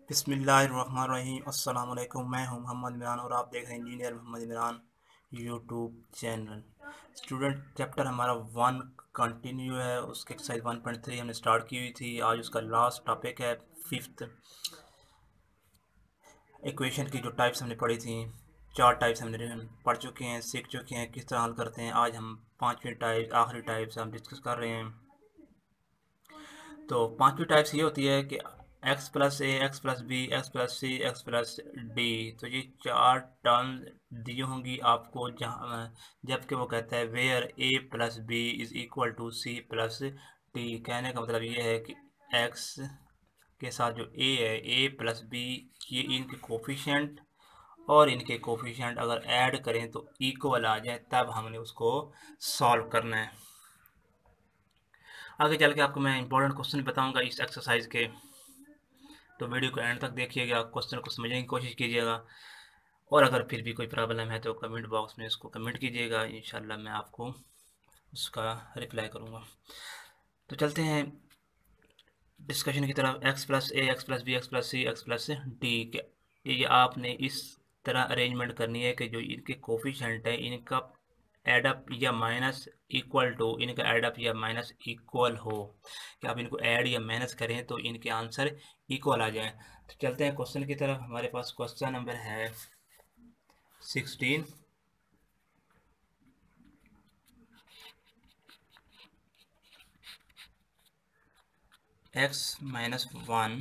बिस्मिल्लाहिर्रहमानिर्रहीम। अस्सलाम वालेकुम। मैं हूं मोहम्मद इमरान और आप देख रहे हैं engineer Mohammad Imran YouTube channel. Student chapter हमारा 1 कंटिन्यू है, उसके एक्सरसाइज 1.3 हमने स्टार्ट की हुई थी। आज उसका लास्ट टॉपिक है 5th इक्वेशन की जो टाइप्स हमने पढ़ी थी। 4 टाइप्स हमने पढ़ चुके हैं, सीख चुके हैं किस तरह हल करते हैं। आज हम 5वीं टाइप, आखिरी टाइप्स हम डिस्कस कर रहे हैं। तो 5वीं टाइप्स ये होती है कि x plus a, x plus b, x plus c, x plus d. तो ये 4 टर्म दी होंगी आपको, जहाँ जबकि वो कहता है where A plus B is equal to C plus D. कहने का मतलब ये है कि एक्स के साथ जो ए है, ए प्लस बी, ये इनके कोफिशिएंट और इनके कोफिशिएंट अगर ऐड करें तो इक्वल आ जाए, तब हमने उसको सॉल्व करना है। आगे चल के आपको मैं इंपॉर्टेंट क्वेश्चन बताऊंगा इस एक्सरसाइज के, तो वीडियो को एंड तक देखिएगा, क्वेश्चन को समझने की कोशिश कीजिएगा। और अगर फिर भी कोई प्रॉब्लम है तो कमेंट बॉक्स में इसको कमेंट कीजिएगा, इंशाल्लाह मैं आपको उसका रिप्लाई करूँगा। तो चलते हैं डिस्कशन की तरफ। X plus a, x plus b, x plus c, x plus d के ये आपने इस तरह अरेंजमेंट करनी है कि जो इनके कोफिशिएंट है इनका एडअप या माइनस इक्वल टू, इनका एडअप या माइनस इक्वल हो, कि आप इनको ऐड या माइनस करें तो इनके आंसर इक्वल आ जाए। तो चलते हैं क्वेश्चन की तरफ। हमारे पास क्वेश्चन नंबर है 16। X minus 1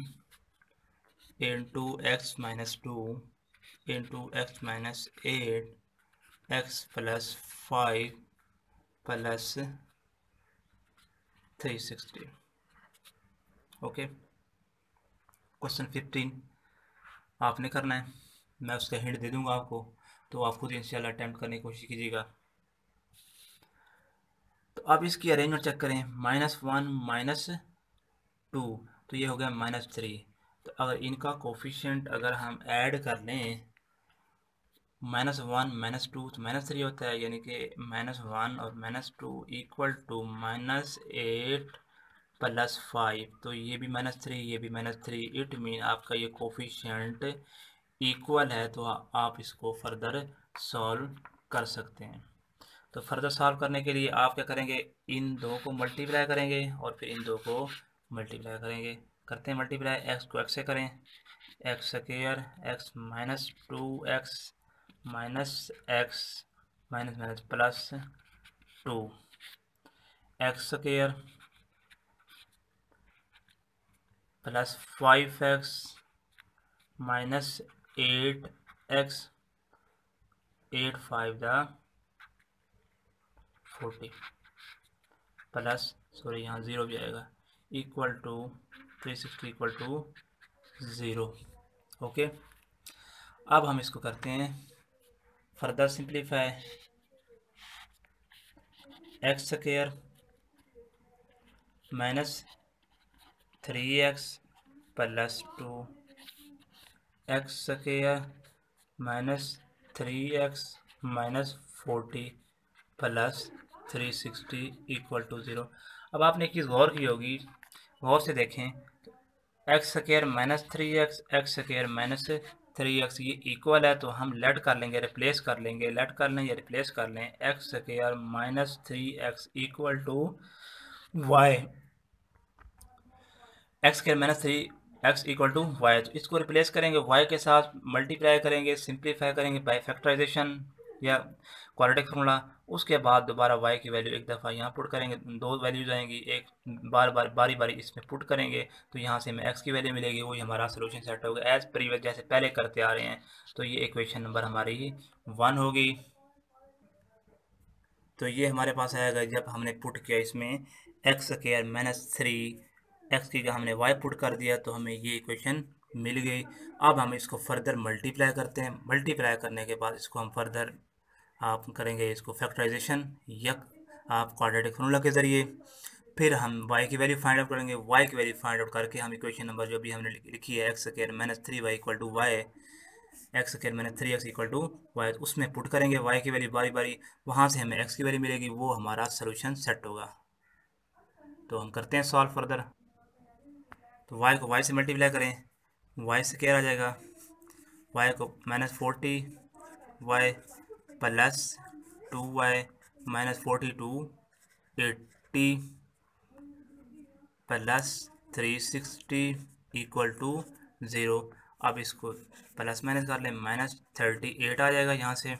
into x minus 2 into x minus 8 x plus 5 plus 360। Okay, question 15 आपने करना है, मैं उसका हिंट दे दूंगा आपको, तो आप खुद इंशाल्लाह अटेम्प्ट करने की कोशिश कीजिएगा। तो आप इसकी अरेंजमेंट चेक करें। -1 -2, तो ये हो गया -3। तो अगर इनका कोफिशिएंट अगर हम ऐड कर लें, -1 -2 तो -3 होता है, यानी कि -1 और -2 इक्वल टू -8 प्लस 5। तो ये भी -3, ये भी -3। इट मीन आपका ये कोफिशिएंट इक्वल है, तो आप इसको फर्दर सॉल्व कर सकते हैं। तो फर्दर सॉल्व करने के लिए आप क्या करेंगे, इन दो को मल्टीप्लाई करेंगे और फिर इन दो को मल्टीप्लाई करेंगे। करते हैं मल्टीप्लाई, एक्स को एक्स से करें, x square x minus 2x minus x minus minus plus 2 x square plus 5x minus 8x 8 5 दा 40 प्लस, सॉरी यहाँ ज़ीरो भी आएगा, equal to 360 equal to 0। Okay, अब हम इसको करते हैं further simplify. X square minus 3x plus 2 x square minus 3x minus 40 plus 360 equal to 0। अब आपने एक चीज़ गौर की होगी, गौर से देखें, x square minus 3x x square minus 3x ये इक्वल है, तो हम लेट कर लेंगे, रिप्लेस कर लेंगे, लेट कर लें या रिप्लेस कर लें। X square minus 3x equal to y, x square minus 3x equal to y. तो इसको रिप्लेस करेंगे, वाई के साथ मल्टीप्लाई करेंगे, सिंप्लीफाई करेंगे बाय फैक्टराइजेशन या क्वाड्रेटिक फार्मूला। उसके बाद दोबारा वाई की वैल्यू एक दफ़ा यहाँ पुट करेंगे, दो वैल्यूज आएंगी, एक बारी बारी इसमें पुट करेंगे, तो यहाँ से हमें एक्स की वैल्यू मिलेगी, वही हमारा सोल्यूशन सेट होगा एज प्रीवियस, जैसे पहले करते आ रहे हैं। तो ये इक्वेशन नंबर हमारी 1 होगी। तो ये हमारे पास आएगा जब हमने पुट किया इसमें एक्स स्क्वायर माइनस 3x की जगह हमने y पुट कर दिया, तो हमें ये इक्वेशन मिल गई। अब हम इसको फर्दर मल्टीप्लाई करते हैं, मल्टीप्लाई करने के बाद इसको हम फर्दर आप करेंगे इसको फैक्टराइजेशन या आप क्वाड्रेटिक फार्मूला के ज़रिए। फिर हम y की वैल्यू फाइंड आउट करेंगे, y की वैल्यू फाइंड आउट करके हम इक्वेशन नंबर जो भी हमने लिखी है x square minus 3y equal to y, x square मैंने 3x इक्वल टू वाई, उसमें पुट करेंगे y की वैल्यू बारी बारी, वहाँ से हमें x की वैल्यू मिलेगी, वो हमारा सोल्यूशन सेट होगा। तो हम करते हैं सॉल्व फर्दर। तो y को y से मल्टीप्लाई करें, y से क्या आ जाएगा, y को -40 y plus 2y -42 80 plus 360 equal to 0। अब इसको प्लस माइनस कर लें, -38 आ जाएगा यहाँ से,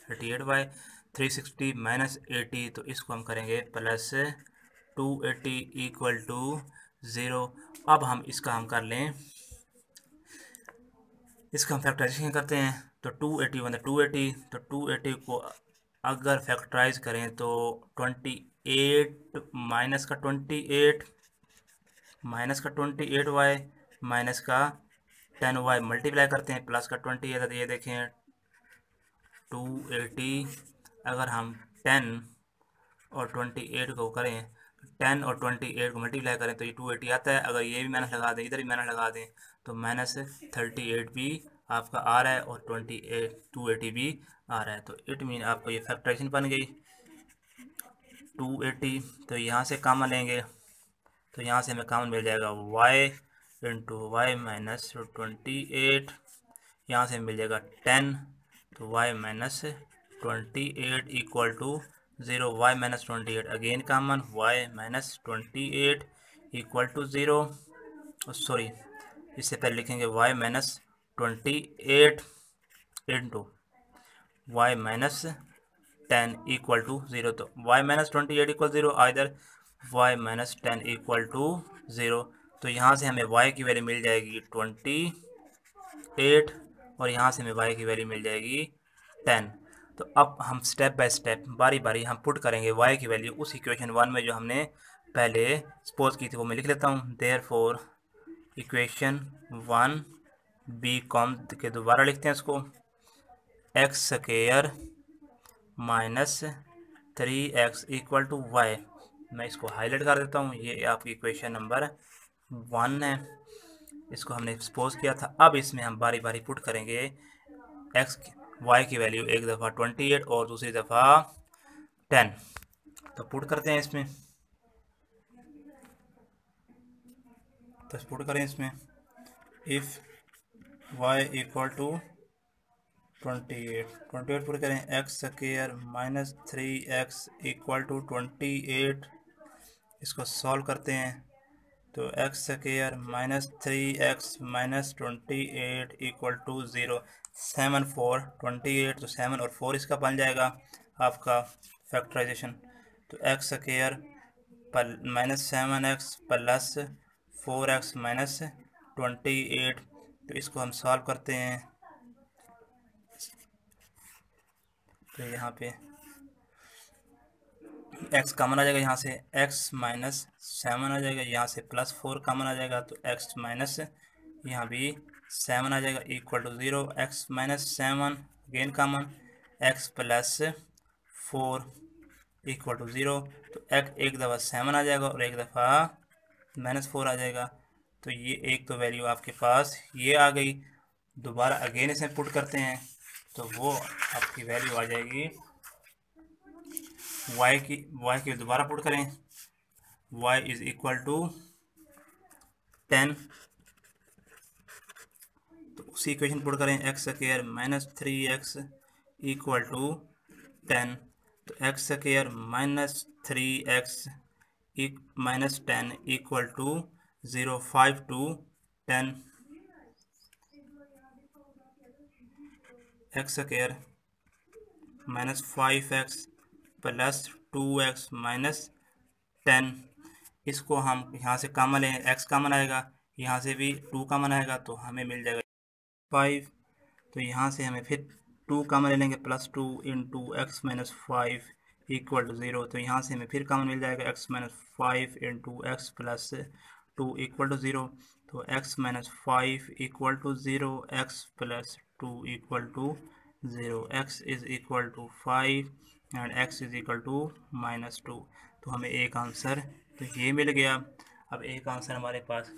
38 बाई 360 -80, तो इसको हम करेंगे प्लस 280 इक्वल टू 0। अब हम इसका हम कर लें, इसका हम फैक्टराइजेशन करते हैं, तो 280 बन 280, तो 280 को अगर फैक्टराइज करें तो 28 -28y माइनस का 10y मल्टीप्लाई करते हैं, प्लस का 20 है, तो ये देखें 280 अगर हम 10 और 28 को करें, 10 और 28 को मल्टीप्लाई करें तो ये 280 आता है। अगर ये भी माइनस लगा दें, इधर भी माइनस लगा दें, तो -38 भी आपका आ रहा है और 280 भी आ रहा है। तो इट मीन आपको ये फैक्टराइजेशन बन गई 280। तो यहाँ से कॉमन लेंगे, तो यहाँ से हमें कॉमन मिल जाएगा y इंटू वाई माइनस 28, यहाँ से मिल जाएगा 10, तो y minus 28 equal to 0, y minus 28 again common, y minus 28 equal to 0, sorry इससे पहले लिखेंगे y minus 28 into y minus 10 equal to 0। तो y minus 28 equal 0, either y minus 10 equal to 0। तो यहाँ से हमें y की वैल्यू मिल जाएगी 28 और यहाँ से हमें y की वैल्यू मिल जाएगी 10। तो अब हम स्टेप बाय स्टेप बारी बारी हम पुट करेंगे y की वैल्यू उस इक्वेशन 1 में जो हमने पहले सपोज की थी, वो मैं लिख लेता हूँ। देयरफॉर इक्वेशन 1 बी कॉम के दोबारा लिखते हैं इसको, x square minus 3x equal to y. मैं इसको हाईलाइट कर देता हूँ, ये आपकी इक्वेशन नंबर 1 है, इसको हमने सपोज किया था। अब इसमें हम बारी बारी पुट करेंगे y की वैल्यू, एक दफ़ा 28 और दूसरी दफ़ा 10। तो पुट करते हैं इसमें, तो पुट करें इसमें, if y equal to 28 put करें, x square minus 3x equal to 28, इसको सॉल्व करते हैं। तो x square minus 3x minus 28 equal to 0, 7 4 28, तो 7 और 4 इसका बन जाएगा आपका फैक्टराइजेशन। तो x square minus 7x plus 4x minus 28, तो इसको हम सॉल्व करते हैं। तो यहाँ पे x कॉमन आ जाएगा, यहाँ से x माइनस 7 आ जाएगा, यहाँ से प्लस 4 कॉमन आ जाएगा, तो x माइनस यहाँ भी 7 आ जाएगा equal to 0, x minus 7 again common, x plus 4 equal to 0। तो x एक दफ़ा 7 आ जाएगा और एक दफ़ा -4 आ जाएगा। तो ये एक तो वैल्यू आपके पास ये आ गई। दोबारा अगेन इसे पुट करते हैं, तो वो आपकी वैल्यू आ जाएगी y की दोबारा पुट करें, y इज इक्वल टू 10, तो उसी इक्वेशन पुट करें, x square minus 3x equal to 10, तो x square minus 3x minus 10 equal to 0, 5 to 10, x square minus 5x plus 2x minus 10, इसको हम यहाँ से कॉमन लें, x कॉमन आएगा, यहाँ से भी 2 कॉमन आएगा, तो हमें मिल जाएगा 5। तो यहाँ से हमें फिर 2 कॉमन ले लेंगे, plus 2 into x minus 5 equal to 0, तो यहाँ से हमें फिर कॉमन मिल जाएगा x minus 5 into x plus 2 equal to 0, तो x minus 5 equal to 0, x plus 2 equal to 0, x is equal to 5 and x is equal to -2। तो हमें एक आंसर तो ये मिल गया। अब एक आंसर हमारे पास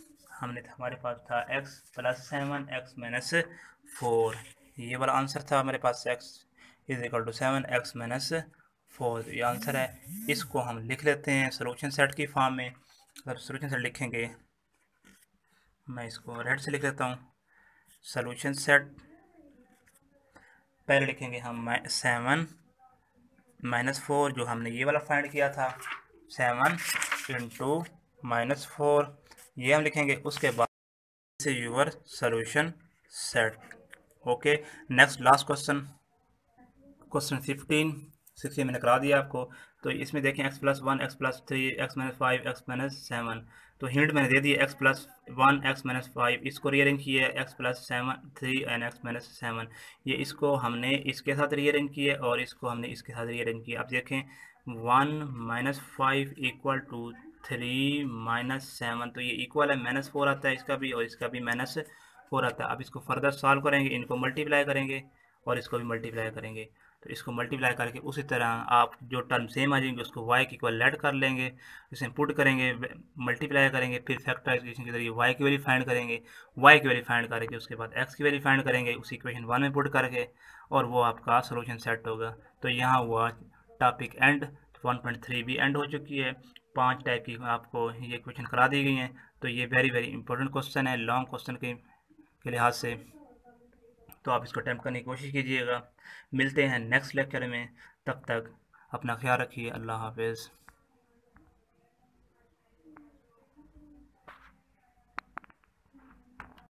था x प्लस 7 x माइनस 4, ये वाला आंसर था हमारे पास, x is equal to 7 x minus 4, ये आंसर है। इसको हम लिख लेते हैं सोल्यूशन सेट की फॉर्म में। अगर सोल्यूशन सेट लिखेंगे मैं इसको रेड से लिख देता हूँ। सोल्यूशन सेट पहले लिखेंगे हम 7 -4 जो हमने ये वाला फाइंड किया था, 7 × -4 ये हम लिखेंगे। उसके बाद से your solution set. Okay, next last question, question 16 मैंने करा दिया आपको। तो इसमें देखें x+1 x+3 x-5 x-7, तो हिंट मैंने दे दी x+1 x-5 इसको रीअरेंज किया है x+3 एंड x-7, ये इसको हमने इसके साथ रीअरेंज किया और इसको हमने इसके साथ रीअरेंज किया। अब देखें 1 - 5 = 3 - 7, तो ये इक्वल है, -4 आता है इसका भी और इसका भी -4 आता है। अब इसको फर्दर सॉल्व करेंगे, इनको मल्टीप्लाई करेंगे और इसको भी मल्टीप्लाई करेंगे। तो इसको मल्टीप्लाई करके उसी तरह आप जो टर्म सेम आ जाएंगे उसको y के इक्वल ऐड कर लेंगे, इसे पुट करेंगे, मल्टीप्लाई करेंगे, फिर फैक्टराइजेशन के जरिए y की वैल्यू फाइंड करेंगे, y की वैल्यू फाइंड करके उसके बाद x की वैल्यू फाइंड करेंगे उसी इक्वेशन 1 में पुट करके, और वो आपका सोल्यूशन सेट होगा। तो यहाँ हुआ टॉपिक एंड, 1.3 भी एंड हो चुकी है। 5 टाइप की आपको ये क्वेश्चन करा दी गई हैं। तो ये वेरी वेरी इंपॉर्टेंट क्वेश्चन है लॉन्ग क्वेश्चन के लिहाज से, तो आप इसको अटैम्प्ट करने की कोशिश कीजिएगा। मिलते हैं नेक्स्ट लेक्चर में, तब तक अपना ख्याल रखिए। अल्लाह हाफिज़।